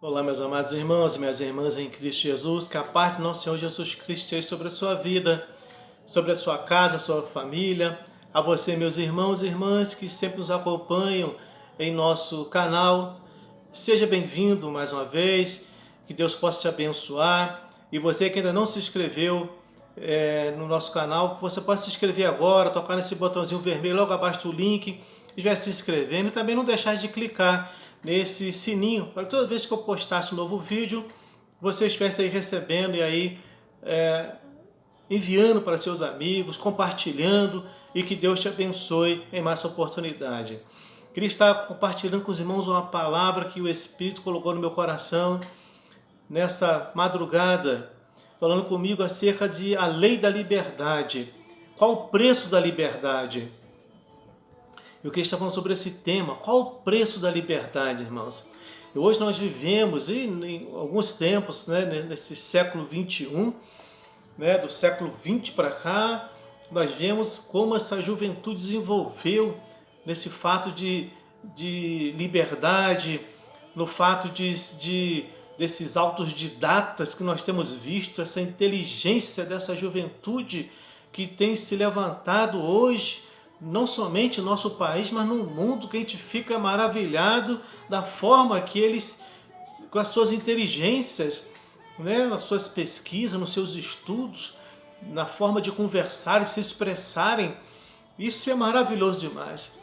Olá, meus amados irmãos e minhas irmãs em Cristo Jesus, que a paz do nosso Senhor Jesus Cristo esteja sobre a sua vida, sobre a sua casa, a sua família, a você, meus irmãos e irmãs que sempre nos acompanham em nosso canal. Seja bem-vindo mais uma vez, que Deus possa te abençoar. E você que ainda não se inscreveu no nosso canal, você pode se inscrever agora, tocar nesse botãozinho vermelho logo abaixo do link, e já se inscrevendo. E também não deixar de clicar nesse sininho, para toda vez que eu postasse um novo vídeo, você estivesse aí recebendo e aí enviando para seus amigos, compartilhando, e que Deus te abençoe em mais oportunidade. Queria estar compartilhando com os irmãos uma palavra que o Espírito colocou no meu coração nessa madrugada, falando comigo acerca de a lei da liberdade. Qual o preço da liberdade? Eu queria estar falando sobre esse tema. Qual o preço da liberdade, irmãos? E hoje nós vivemos, em alguns tempos, né, nesse século 21, né, do século 20 para cá, nós vemos como essa juventude desenvolveu nesse fato de liberdade, no fato desses autodidatas que nós temos visto, essa inteligência dessa juventude que tem se levantado hoje, não somente no nosso país, mas no mundo, que a gente fica maravilhado da forma que eles, com as suas inteligências, né, nas suas pesquisas, nos seus estudos, na forma de conversar e se expressarem. Isso é maravilhoso demais.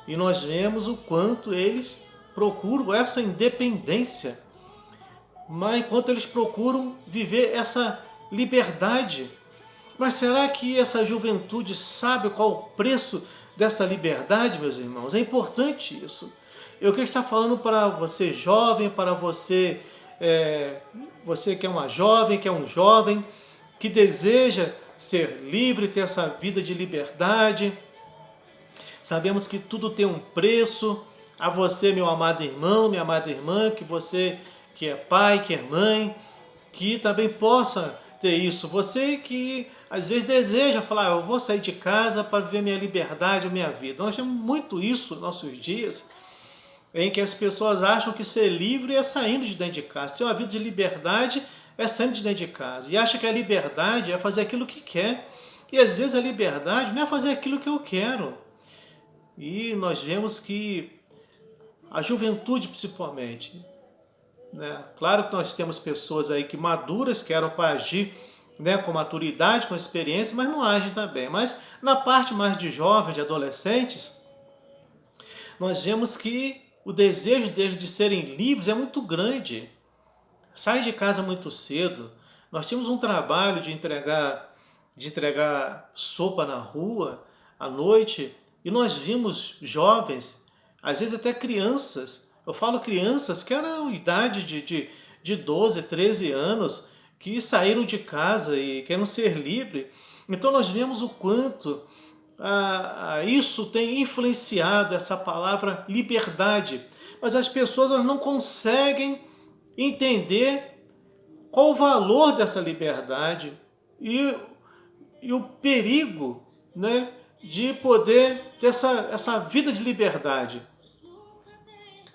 E nós vemos o quanto eles procuram essa independência, mas enquanto eles procuram viver essa liberdade. Mas será que essa juventude sabe qual o preço dessa liberdade, meus irmãos? É importante isso. Eu queria estar falando para você jovem, para você, você que é uma jovem, que é um jovem, que deseja ser livre, ter essa vida de liberdade. Sabemos que tudo tem um preço. A você, meu amado irmão, minha amada irmã, que você que é pai, que é mãe, que também possa ter isso. Você que às vezes deseja falar, eu vou sair de casa para viver minha liberdade, minha vida. Nós temos muito isso nos nossos dias, em que as pessoas acham que ser livre é saindo de dentro de casa. Ter uma vida de liberdade é saindo de dentro de casa. E acha que a liberdade é fazer aquilo que quer. E às vezes a liberdade não é fazer aquilo que eu quero. E nós vemos que a juventude, principalmente, né? Claro que nós temos pessoas aí que maduras, que eram para agir, né, com maturidade, com experiência, mas não agem também. Mas na parte mais de jovens, de adolescentes, nós vemos que o desejo deles de serem livres é muito grande. Sai de casa muito cedo. Nós tínhamos um trabalho de entregar sopa na rua à noite, e nós vimos jovens, às vezes até crianças. Eu falo crianças que eram idade de 12, 13 anos, que saíram de casa e querem ser livres. Então nós vemos o quanto isso tem influenciado essa palavra liberdade. Mas as pessoas elas não conseguem entender qual o valor dessa liberdade e, e o perigo, né, de poder ter essa vida de liberdade.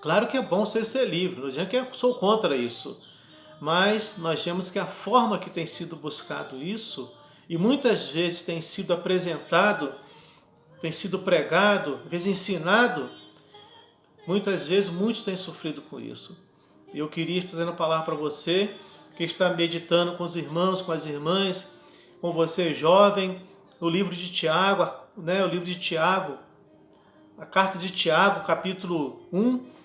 Claro que é bom ser livre, não dizendo que eu sou contra isso, mas nós vemos que a forma que tem sido buscado isso, e muitas vezes tem sido apresentado, tem sido pregado, às vezes ensinado, muitas vezes muitos têm sofrido com isso. E eu queria estar trazendo a palavra para você, que está meditando com os irmãos, com as irmãs, com você jovem, no livro de Tiago, né, o livro de Tiago, a carta de Tiago, capítulo 1,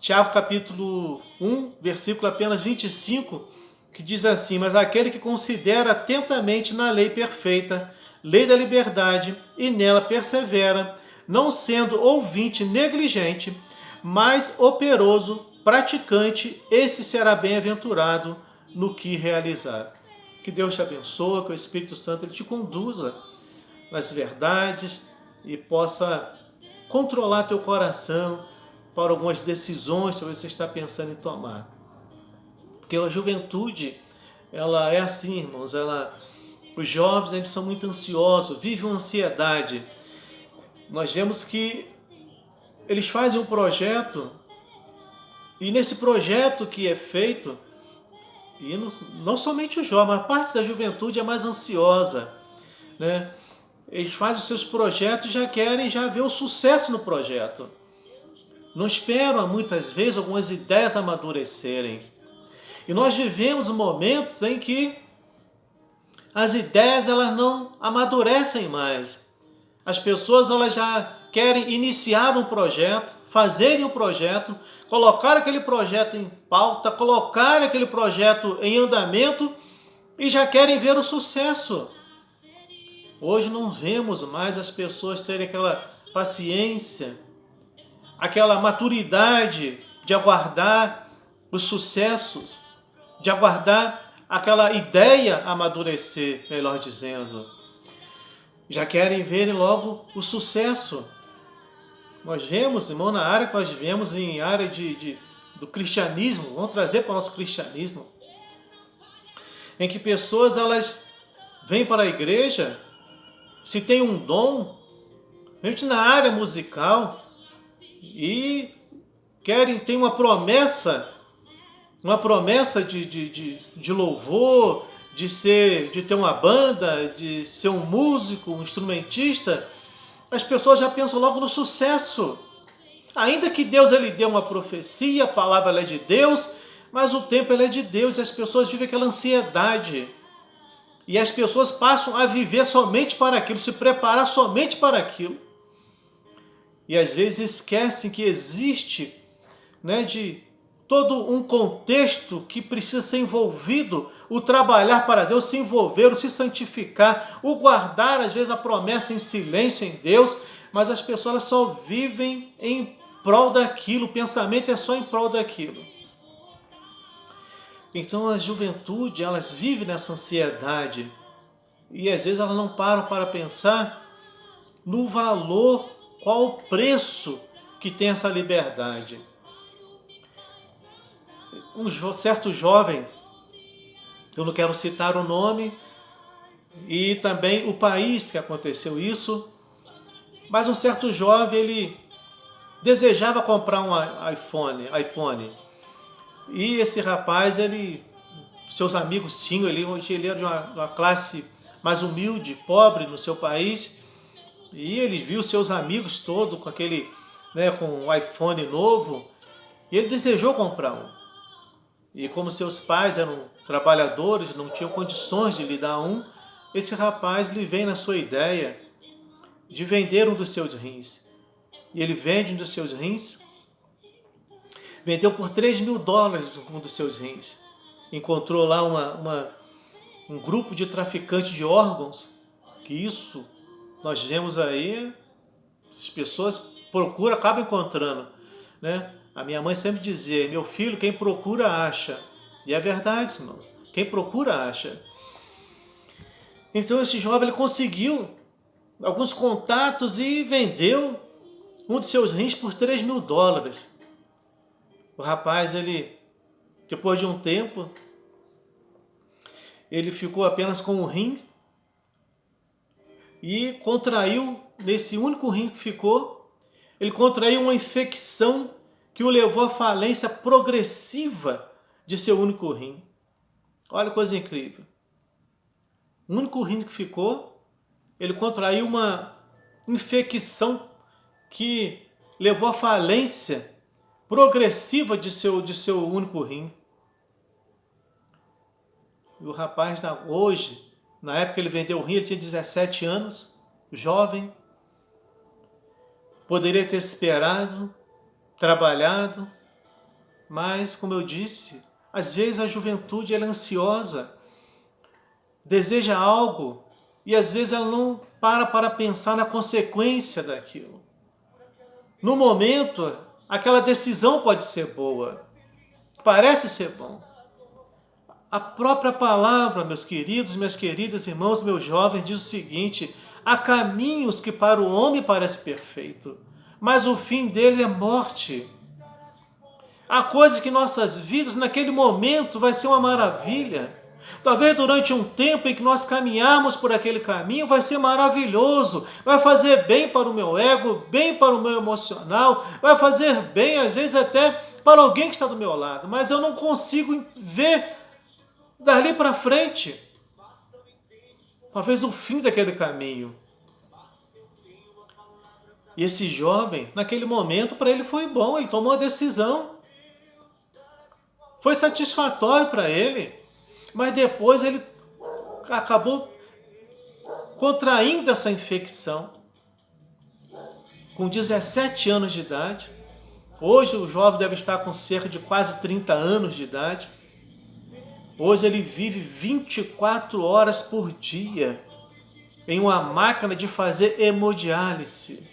Tiago capítulo 1, versículo apenas 25, que diz assim: mas aquele que considera atentamente na lei perfeita, lei da liberdade, e nela persevera, não sendo ouvinte negligente, mas operoso, praticante, esse será bem-aventurado no que realizar. Que Deus te abençoe, que o Espírito Santo ele te conduza nas verdades e possa controlar teu coração para algumas decisões que você está pensando em tomar. Porque a juventude, ela é assim, irmãos, os jovens eles são muito ansiosos, vivem uma ansiedade. Nós vemos que eles fazem um projeto E nesse projeto que é feito, e não somente o jovem, a parte da juventude é mais ansiosa, né? Eles fazem os seus projetos e já querem já ver o sucesso no projeto. Não esperam muitas vezes algumas ideias amadurecerem. E nós vivemos momentos em que as ideias elas não amadurecem mais. As pessoas elas já querem iniciar um projeto, fazerem um projeto, colocar aquele projeto em pauta, colocar aquele projeto em andamento e já querem ver o sucesso. Hoje não vemos mais as pessoas terem aquela paciência, aquela maturidade de aguardar os sucessos, de aguardar aquela ideia amadurecer, melhor dizendo. Já querem ver logo o sucesso. Nós vemos, irmão, na área que nós vivemos, em área do cristianismo, vamos trazer para o nosso cristianismo, em que pessoas elas vêm para a igreja, se tem um dom, mesmo na área musical, e querem ter uma promessa de louvor, de ter uma banda, de ser um músico, um instrumentista. As pessoas já pensam logo no sucesso. Ainda que Deus ele dê uma profecia, a palavra ela é de Deus, mas o tempo ela é de Deus e as pessoas vivem aquela ansiedade. E as pessoas passam a viver somente para aquilo, se preparar somente para aquilo. E às vezes esquecem que existe, né, de todo um contexto que precisa ser envolvido, o trabalhar para Deus, se envolver, o se santificar, o guardar, às vezes, a promessa em silêncio em Deus, mas as pessoas elas só vivem em prol daquilo, o pensamento é só em prol daquilo. Então a juventude, elas vivem nessa ansiedade e às vezes elas não param para pensar no valor, qual o preço que tem essa liberdade. Um certo jovem, eu não quero citar o nome, e também o país que aconteceu isso, mas um certo jovem, ele desejava comprar um iPhone, e esse rapaz, seus amigos tinham, hoje ele era de uma classe mais humilde, pobre no seu país, e ele viu seus amigos todos com aquele, né, com um iPhone novo, e ele desejou comprar um. E como seus pais eram trabalhadores, não tinham condições de lhe dar um, esse rapaz lhe vem na sua ideia de vender um dos seus rins. E ele vende um dos seus rins, vendeu por $3.000 um dos seus rins. Encontrou lá um grupo de traficantes de órgãos, que isso nós vemos aí, as pessoas procuram, acabam encontrando, né? A minha mãe sempre dizia, meu filho, quem procura acha. E é verdade, irmãos. Quem procura acha. Então esse jovem ele conseguiu alguns contatos e vendeu um de seus rins por $3.000. O rapaz, depois de um tempo, ele ficou apenas com um rim e contraiu, nesse único rim que ficou, ele contraiu uma infecção que o levou à falência progressiva de seu único rim. Olha que coisa incrível. O único rim que ficou, ele contraiu uma infecção que levou à falência progressiva de seu único rim. E o rapaz, hoje, na época ele vendeu o rim, ele tinha 17 anos, jovem, poderia ter esperado, trabalhado, mas, como eu disse, às vezes a juventude ela é ansiosa, deseja algo e às vezes ela não para pensar na consequência daquilo. No momento, aquela decisão pode ser boa, parece ser bom. A própria palavra, meus queridos, minhas queridas irmãos, meus jovens, diz o seguinte: há caminhos que para o homem parecem perfeitos, mas o fim dele é morte. Há coisas que em nossas vidas, naquele momento, vai ser uma maravilha. Talvez durante um tempo em que nós caminharmos por aquele caminho, vai ser maravilhoso, vai fazer bem para o meu ego, bem para o meu emocional, vai fazer bem, às vezes até para alguém que está do meu lado, mas eu não consigo ver dali para frente talvez o fim daquele caminho. E esse jovem, naquele momento, para ele foi bom, ele tomou a decisão. Foi satisfatório para ele, mas depois ele acabou contraindo essa infecção. Com 17 anos de idade. Hoje o jovem deve estar com cerca de quase 30 anos de idade. Hoje ele vive 24 horas por dia em uma máquina de fazer hemodiálise.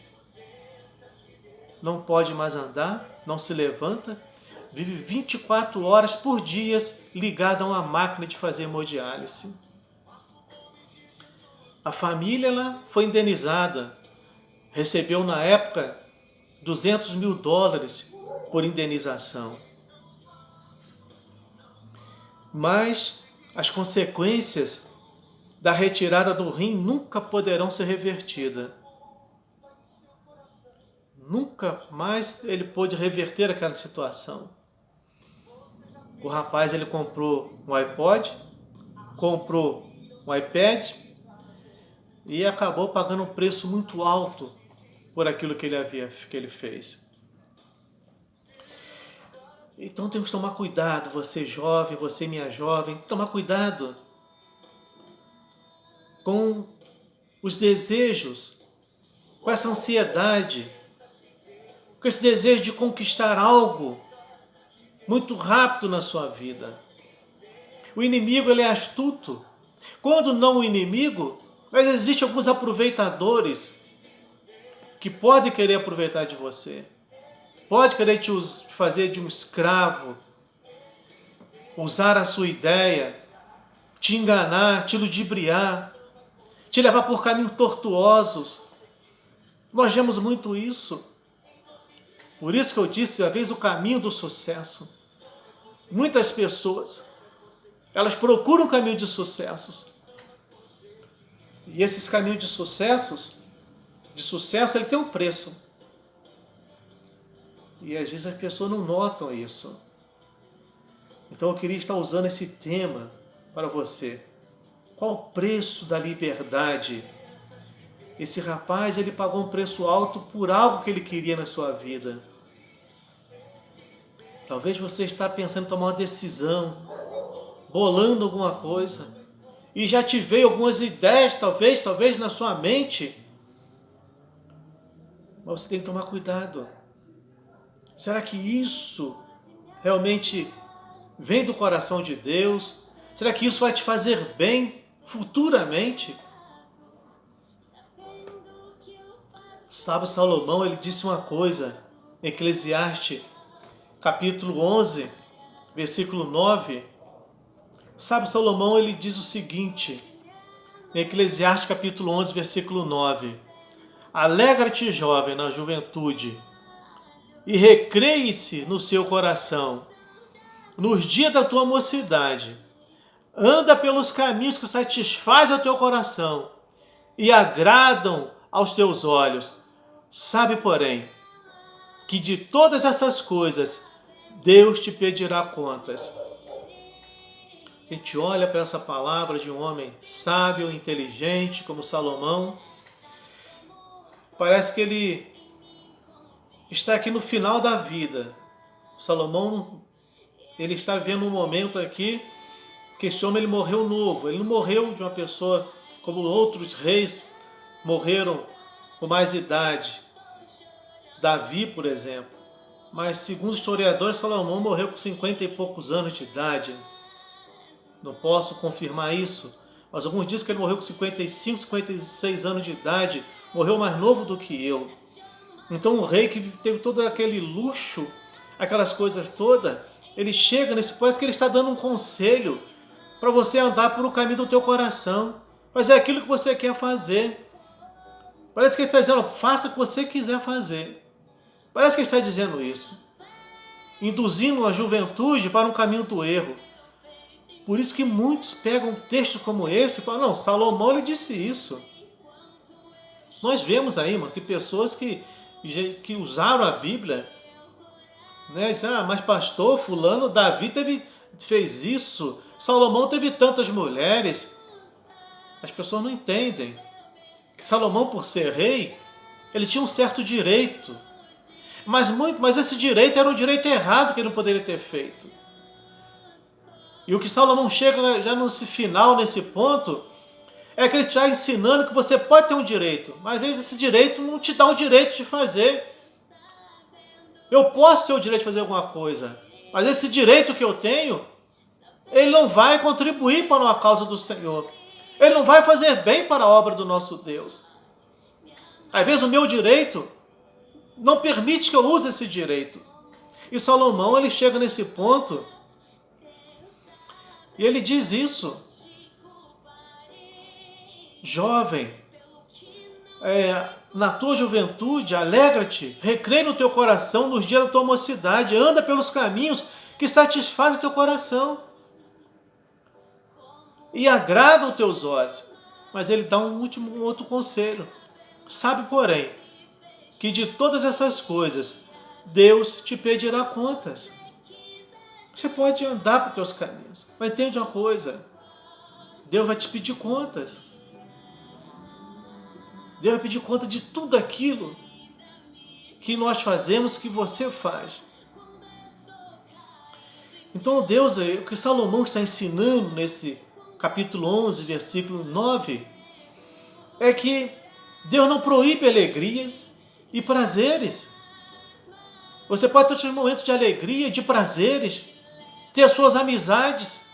Não pode mais andar, não se levanta, vive 24 horas por dia ligado a uma máquina de fazer hemodiálise. A família ela foi indenizada, recebeu na época $200 mil por indenização. Mas as consequências da retirada do rim nunca poderão ser revertidas. Nunca mais ele pôde reverter aquela situação. O rapaz ele comprou um iPod, comprou um iPad e acabou pagando um preço muito alto por aquilo que ele fez. Então temos que tomar cuidado, você jovem, você minha jovem, tomar cuidado com os desejos, com essa ansiedade, com esse desejo de conquistar algo muito rápido na sua vida. O inimigo ele é astuto. Quando não o inimigo, mas existem alguns aproveitadores que podem querer aproveitar de você. Pode querer te fazer de um escravo, usar a sua ideia, te enganar, te ludibriar, te levar por caminhos tortuosos. Nós vemos muito isso. Por isso que eu disse, às vezes, o caminho do sucesso. Muitas pessoas, elas procuram o caminho de sucessos. E esses caminhos de sucesso, ele tem um preço. E às vezes as pessoas não notam isso. Então eu queria estar usando esse tema para você. Qual o preço da liberdade? Esse rapaz, ele pagou um preço alto por algo que ele queria na sua vida. Talvez você está pensando em tomar uma decisão, bolando alguma coisa, e já te veio algumas ideias, talvez na sua mente. Mas você tem que tomar cuidado. Será que isso realmente vem do coração de Deus? Será que isso vai te fazer bem futuramente? Sabe, Salomão, ele disse uma coisa em Eclesiastes, capítulo 11, versículo 9. Sabe, Salomão, ele diz o seguinte, em Eclesiastes, capítulo 11, versículo 9. Alegra-te, jovem, na juventude, e recreie-se no seu coração, nos dias da tua mocidade. Anda pelos caminhos que satisfazem o teu coração e agradam aos teus olhos. Sabe, porém, que de todas essas coisas Deus te pedirá contas. A gente olha para essa palavra de um homem sábio, inteligente, como Salomão. Parece que ele está aqui no final da vida. Salomão, ele está vivendo um momento aqui que esse homem ele morreu novo. Ele não morreu de uma pessoa como outros reis morreram com mais idade. Davi, por exemplo. Mas segundo os historiadores, Salomão morreu com 50 e poucos anos de idade. Não posso confirmar isso, mas alguns dizem que ele morreu com 55, 56 anos de idade. Morreu mais novo do que eu. Então um rei que teve todo aquele luxo, aquelas coisas todas, ele chega nesse ponto, parece que ele está dando um conselho para você andar pelo caminho do teu coração. Mas é aquilo que você quer fazer. Parece que ele está dizendo, faça o que você quiser fazer. Parece que ele está dizendo isso. Induzindo a juventude para um caminho do erro. Por isso que muitos pegam um texto como esse e falam, não, Salomão ele disse isso. Nós vemos aí, mano, que pessoas que usaram a Bíblia Né? Diz, mas pastor, fulano, Davi fez isso, Salomão teve tantas mulheres. As pessoas não entendem que Salomão, por ser rei, ele tinha um certo direito. Mas esse direito era um direito errado que ele não poderia ter feito. E o que Salomão chega já nesse final, nesse ponto, é que ele está ensinando que você pode ter um direito, mas às vezes esse direito não te dá o direito de fazer. Eu posso ter o direito de fazer alguma coisa, mas esse direito que eu tenho, ele não vai contribuir para uma causa do Senhor. Ele não vai fazer bem para a obra do nosso Deus. Às vezes o meu direito não permite que eu use esse direito. E Salomão, ele chega nesse ponto e ele diz isso. Jovem, na tua juventude, alegra-te, recreia no teu coração nos dias da tua mocidade, anda pelos caminhos que satisfazem teu coração e agradam os teus olhos. Mas ele dá um outro conselho. Sabe, porém, que de todas essas coisas, Deus te pedirá contas. Você pode andar para os teus caminhos, mas entende uma coisa, Deus vai te pedir contas. Deus vai pedir conta de tudo aquilo que nós fazemos, que você faz. Então Deus, o que Salomão está ensinando nesse capítulo 11, versículo 9, é que Deus não proíbe alegrias e prazeres. Você pode ter os seus momentos de alegria, de prazeres, ter as suas amizades,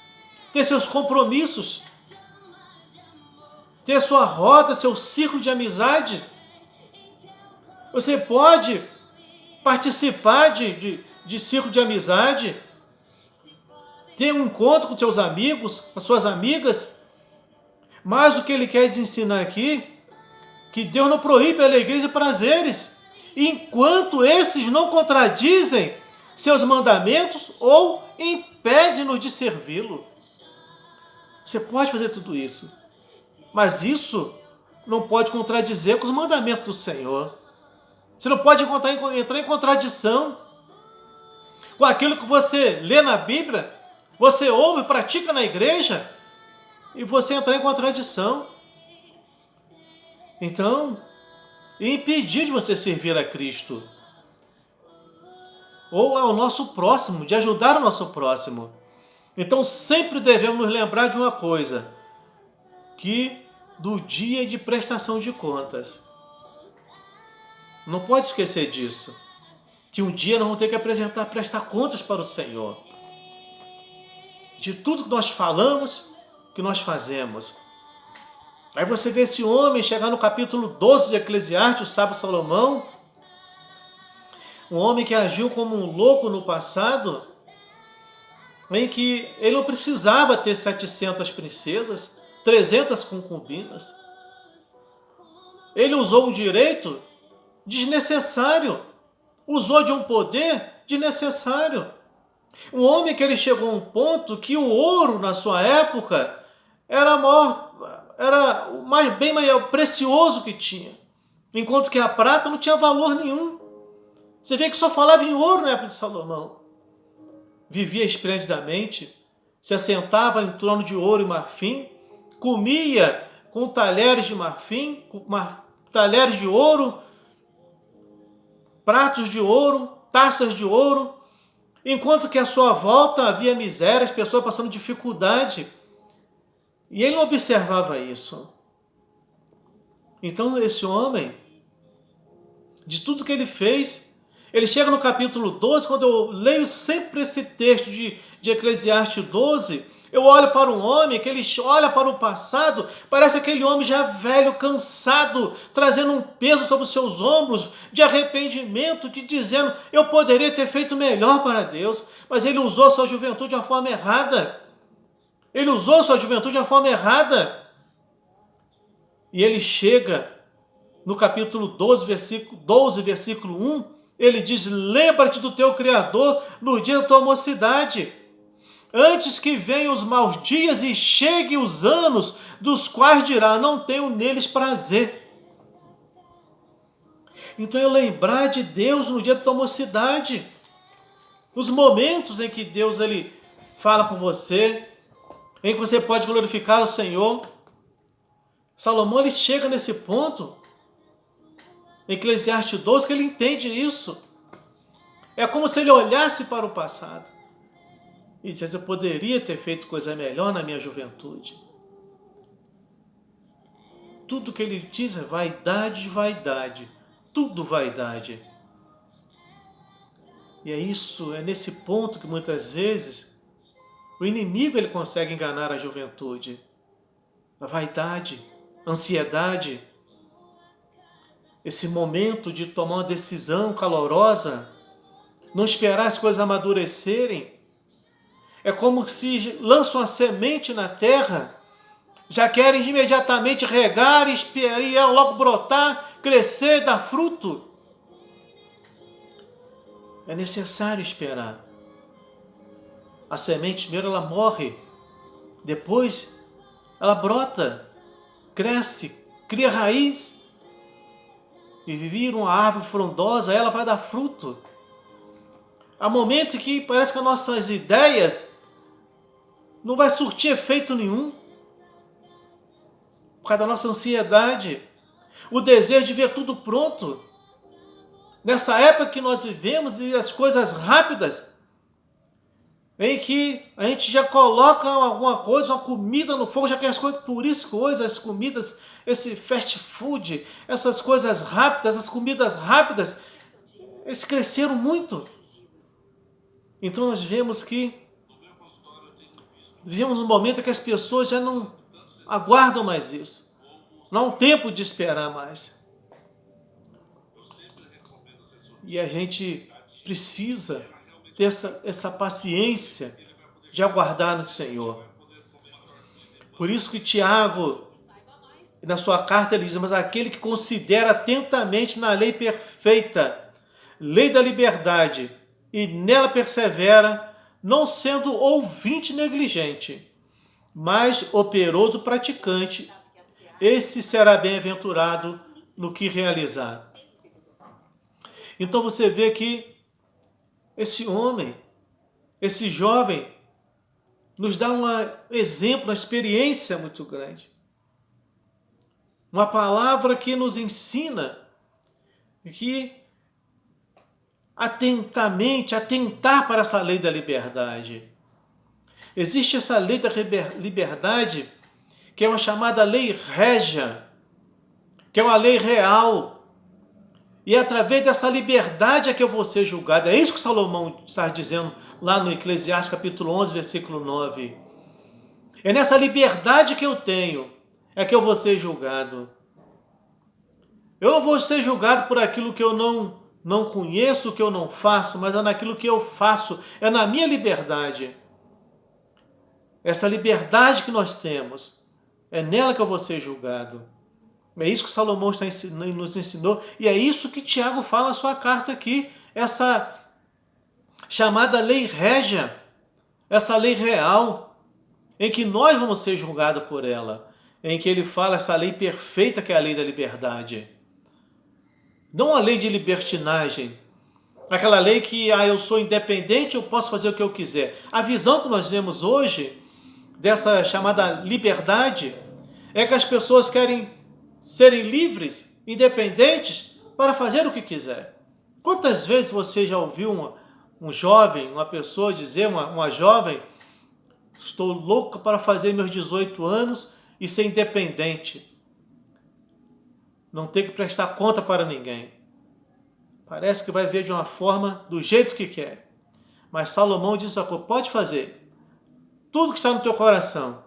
ter seus compromissos, ter sua roda, seu círculo de amizade. Você pode participar de círculo de amizade, ter um encontro com seus amigos, com suas amigas. Mas o que ele quer ensinar aqui, que Deus não proíbe alegrias e prazeres, enquanto esses não contradizem seus mandamentos ou impedem-nos de servi-lo. Você pode fazer tudo isso, mas isso não pode contradizer com os mandamentos do Senhor. Você não pode entrar em contradição com aquilo que você lê na Bíblia, você ouve e pratica na igreja, e você entrar em contradição. Então, impedir de você servir a Cristo, ou ao nosso próximo, de ajudar o nosso próximo. Então, sempre devemos nos lembrar de uma coisa, que do dia de prestação de contas. Não pode esquecer disso. Que um dia nós vamos ter que prestar contas para o Senhor. De tudo que nós falamos, que nós fazemos. Aí você vê esse homem chegar no capítulo 12 de Eclesiastes, o sábio Salomão. Um homem que agiu como um louco no passado, em que ele não precisava ter 700 princesas, 300 concubinas. Ele usou um direito desnecessário. Usou de um poder desnecessário. Um homem que ele chegou a um ponto que o ouro na sua época era o bem mais precioso que tinha. Enquanto que a prata não tinha valor nenhum. Você vê que só falava em ouro na época de Salomão. Vivia esplendidamente, se assentava em trono de ouro e marfim, comia com talheres de marfim, talheres de ouro, pratos de ouro, taças de ouro, enquanto que à sua volta havia miséria, as pessoas passando dificuldade. E ele não observava isso. Então esse homem, de tudo que ele fez, ele chega no capítulo 12, quando eu leio sempre esse texto de Eclesiastes 12, eu olho para um homem que ele olha para o passado, parece aquele homem já velho, cansado, trazendo um peso sobre os seus ombros, de arrependimento, dizendo, eu poderia ter feito melhor para Deus, mas ele usou a sua juventude de uma forma errada. Ele usou a sua juventude de uma forma errada. E ele chega no capítulo 12, versículo 1, ele diz, lembra-te do teu Criador no dia da tua mocidade, antes que venham os maus dias e cheguem os anos, dos quais dirá, não tenho neles prazer. Então eu lembrar de Deus no dia da tua mocidade. nos momentos em que Deus ele fala com você, em que você pode glorificar o Senhor. Salomão ele chega nesse ponto, em Eclesiastes 12, que ele entende isso. É como se ele olhasse para o passado e dissesse: eu poderia ter feito coisa melhor na minha juventude. Tudo que ele diz é vaidade, vaidade, tudo vaidade. E é isso, é nesse ponto que muitas vezes o inimigo ele consegue enganar a juventude. A vaidade, a ansiedade, esse momento de tomar uma decisão calorosa, não esperar as coisas amadurecerem. É como se lançam a semente na terra, já querem imediatamente regar e esperar e ela logo brotar, crescer, dar fruto. É necessário esperar. A semente primeiro ela morre, depois ela brota, cresce, cria raiz e vira uma árvore frondosa, ela vai dar fruto. Há momentos que parece que as nossas ideias não vai surtir efeito nenhum, por causa da nossa ansiedade, o desejo de ver tudo pronto. Nessa época que nós vivemos e as coisas rápidas, em que a gente já coloca alguma coisa, uma comida no fogo, já quer as coisas, por isso coisas, as comidas, esse fast food, essas coisas rápidas, as comidas rápidas, eles cresceram muito. Então nós vemos vivemos um momento em que as pessoas já não aguardam mais isso. Não há um tempo de esperar mais. E a gente precisa ter essa paciência de aguardar no Senhor. Por isso que Tiago, na sua carta, ele diz: mas aquele que considera atentamente na lei perfeita, lei da liberdade, e nela persevera, não sendo ouvinte negligente, mas operoso praticante, esse será bem-aventurado no que realizar. Então você vê que esse homem, esse jovem, nos dá um exemplo, uma experiência muito grande. Uma palavra que nos ensina que atentar para essa lei da liberdade. Existe essa lei da liberdade, que é uma chamada lei régia, que é uma lei real. E é através dessa liberdade é que eu vou ser julgado. É isso que Salomão está dizendo lá no Eclesiastes capítulo 11, versículo 9. É nessa liberdade que eu tenho, é que eu vou ser julgado. Eu não vou ser julgado por aquilo que eu não conheço, que eu não faço, mas é naquilo que eu faço, é na minha liberdade. Essa liberdade que nós temos, é nela que eu vou ser julgado. É isso que Salomão nos ensinou, e é isso que Tiago fala na sua carta aqui, essa chamada lei régia, essa lei real, em que nós vamos ser julgados por ela, em que ele fala essa lei perfeita que é a lei da liberdade. Não a lei de libertinagem, aquela lei que eu sou independente, eu posso fazer o que eu quiser. A visão que nós vemos hoje, dessa chamada liberdade, é que as pessoas querem serem livres, independentes, para fazer o que quiser. Quantas vezes você já ouviu um jovem, uma pessoa dizer, uma jovem: estou louca para fazer meus 18 anos e ser independente. Não ter que prestar conta para ninguém. Parece que vai ver de uma forma, do jeito que quer. Mas Salomão diz: pode fazer tudo que está no teu coração,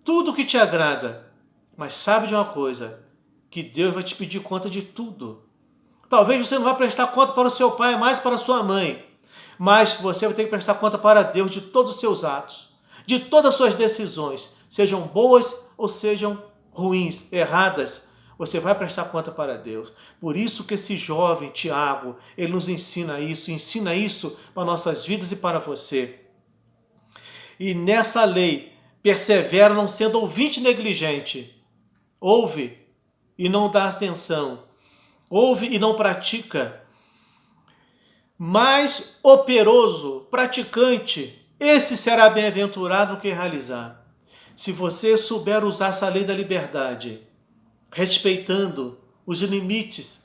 tudo que te agrada, mas sabe de uma coisa, que Deus vai te pedir conta de tudo. Talvez você não vá prestar conta para o seu pai, mais para a sua mãe, mas você vai ter que prestar conta para Deus de todos os seus atos, de todas as suas decisões, sejam boas ou sejam ruins, erradas, você vai prestar conta para Deus. Por isso que esse jovem, Tiago, ele nos ensina isso para nossas vidas e para você. E nessa lei, persevera não sendo ouvinte negligente. Ouve e não dá atenção. Ouve e não pratica. mais operoso, praticante, esse será bem-aventurado no que realizar. Se você souber usar essa lei da liberdade, respeitando os limites,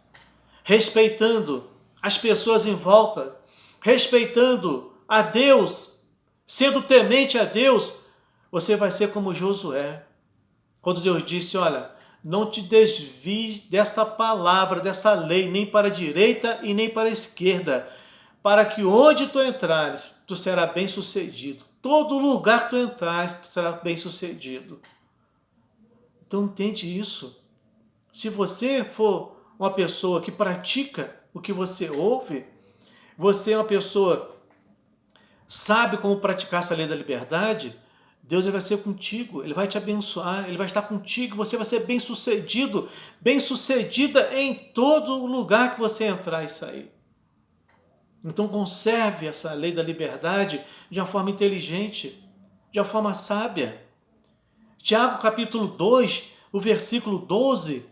respeitando as pessoas em volta, respeitando a Deus, sendo temente a Deus, você vai ser como Josué. Quando Deus disse, olha, não te desvies dessa palavra, dessa lei, nem para a direita e nem para a esquerda, para que onde tu entrares, tu serás bem sucedido. Todo lugar que tu entrares, tu serás bem sucedido. Então entende isso. Se você for uma pessoa que pratica o que você ouve, você é uma pessoa que sabe como praticar essa lei da liberdade, Deus vai ser contigo, Ele vai te abençoar, Ele vai estar contigo, você vai ser bem sucedido, bem sucedida em todo lugar que você entrar e sair. Então conserve essa lei da liberdade de uma forma inteligente, de uma forma sábia. Tiago capítulo 2, o versículo 12,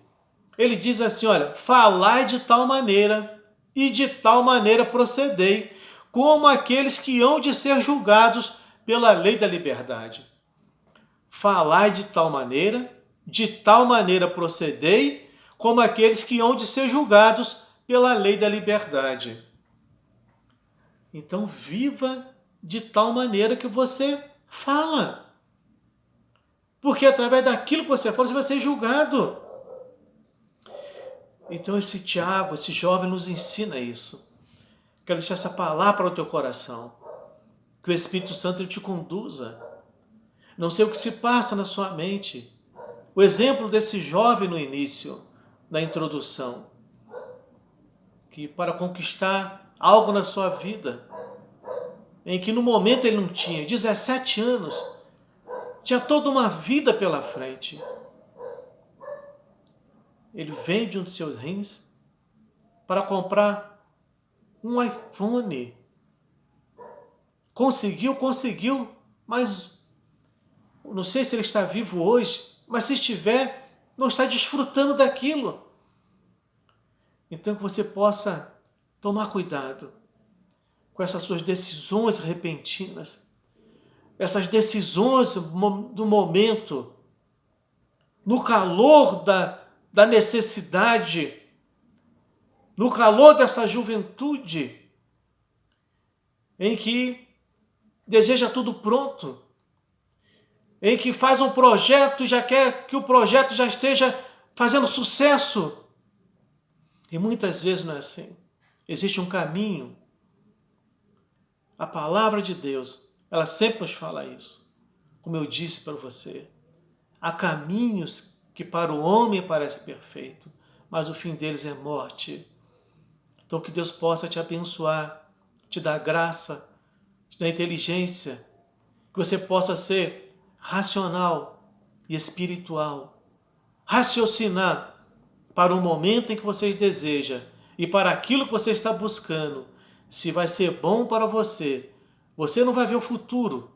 ele diz assim, olha, falai de tal maneira e de tal maneira procedei, como aqueles que hão de ser julgados pela lei da liberdade. Falai de tal maneira procedei, como aqueles que hão de ser julgados pela lei da liberdade. Então viva de tal maneira que você fala. Porque através daquilo que você fala, você vai ser julgado. Então esse Tiago, esse jovem nos ensina isso. Quero deixar essa palavra para o teu coração. Que o Espírito Santo ele te conduza. Não sei o que se passa na sua mente. O exemplo desse jovem no início, na introdução. Que para conquistar algo na sua vida, em que no momento ele não tinha, 17 anos, tinha toda uma vida pela frente. Ele vende um dos seus rins para comprar um iPhone. Conseguiu, mas não sei se ele está vivo hoje, mas se estiver, não está desfrutando daquilo. Então que você possa tomar cuidado com essas suas decisões repentinas, essas decisões do momento, no calor da necessidade, no calor dessa juventude, em que deseja tudo pronto, em que faz um projeto e já quer que o projeto já esteja fazendo sucesso. E muitas vezes não é assim. Existe um caminho. A palavra de Deus, ela sempre nos fala isso. Como eu disse para você, há caminhos que para o homem parecem perfeitos, mas o fim deles é morte. Então que Deus possa te abençoar, te dar graça, te dar inteligência, que você possa ser racional e espiritual, raciocinar para o momento em que você deseja e para aquilo que você está buscando. Se vai ser bom para você, você não vai ver o futuro.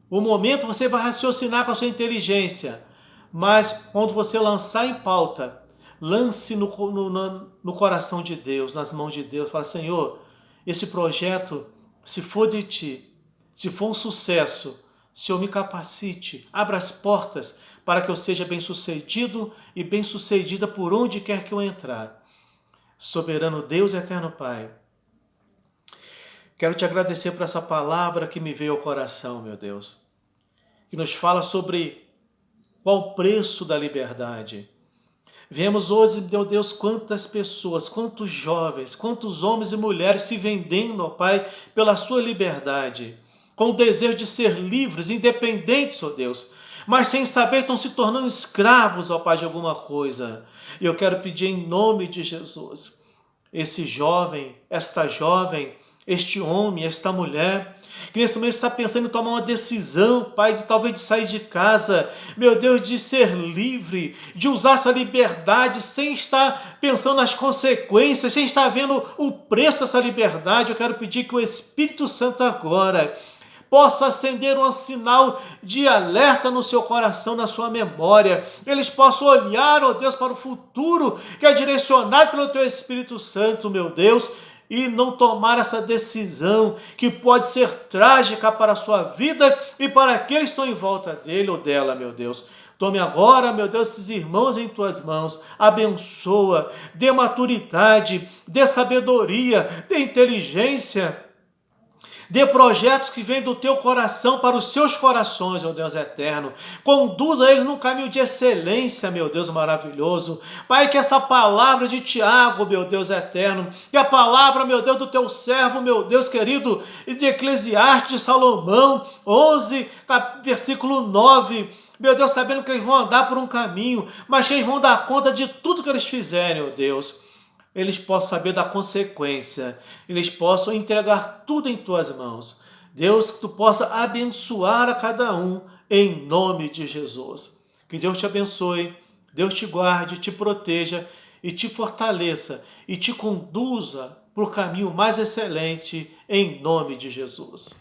O momento você vai raciocinar com a sua inteligência, mas quando você lançar em pauta, lance no coração de Deus, nas mãos de Deus. Fala, Senhor, esse projeto, se for de Ti, se for um sucesso, Senhor, me capacite, abra as portas para que eu seja bem-sucedido e bem-sucedida por onde quer que eu entrar. Soberano Deus e eterno Pai, quero te agradecer por essa palavra que me veio ao coração, meu Deus, que nos fala sobre qual o preço da liberdade. Vemos hoje, meu Deus, quantas pessoas, quantos jovens, quantos homens e mulheres se vendendo, ó Pai, pela sua liberdade, com o desejo de ser livres, independentes, ó Deus, mas sem saber estão se tornando escravos, ó Pai, de alguma coisa. E eu quero pedir em nome de Jesus, esse jovem, esta jovem, este homem, esta mulher, que nesse momento está pensando em tomar uma decisão, Pai, de talvez de sair de casa, meu Deus, de ser livre, de usar essa liberdade sem estar pensando nas consequências, sem estar vendo o preço dessa liberdade. Eu quero pedir que o Espírito Santo agora possa acender um sinal de alerta no seu coração, na sua memória. Eles possam olhar, ó Deus, para o futuro que é direcionado pelo Teu Espírito Santo, meu Deus, e não tomar essa decisão que pode ser trágica para a sua vida e para aqueles que estão em volta dele ou dela, meu Deus. Tome agora, meu Deus, esses irmãos em tuas mãos, abençoa, dê maturidade, dê sabedoria, dê inteligência, dê projetos que vêm do teu coração para os seus corações, ó Deus eterno. Conduza eles num caminho de excelência, meu Deus maravilhoso. Pai, que essa palavra de Tiago, meu Deus eterno, que a palavra, meu Deus, do teu servo, meu Deus querido, e de Eclesiastes, de Salomão, 11, versículo 9, meu Deus, sabendo que eles vão andar por um caminho, mas que eles vão dar conta de tudo que eles fizerem, ó Deus. Eles possam saber da consequência, eles possam entregar tudo em tuas mãos. Deus, que tu possa abençoar a cada um, em nome de Jesus. Que Deus te abençoe, Deus te guarde, te proteja e te fortaleça e te conduza por caminho mais excelente, em nome de Jesus.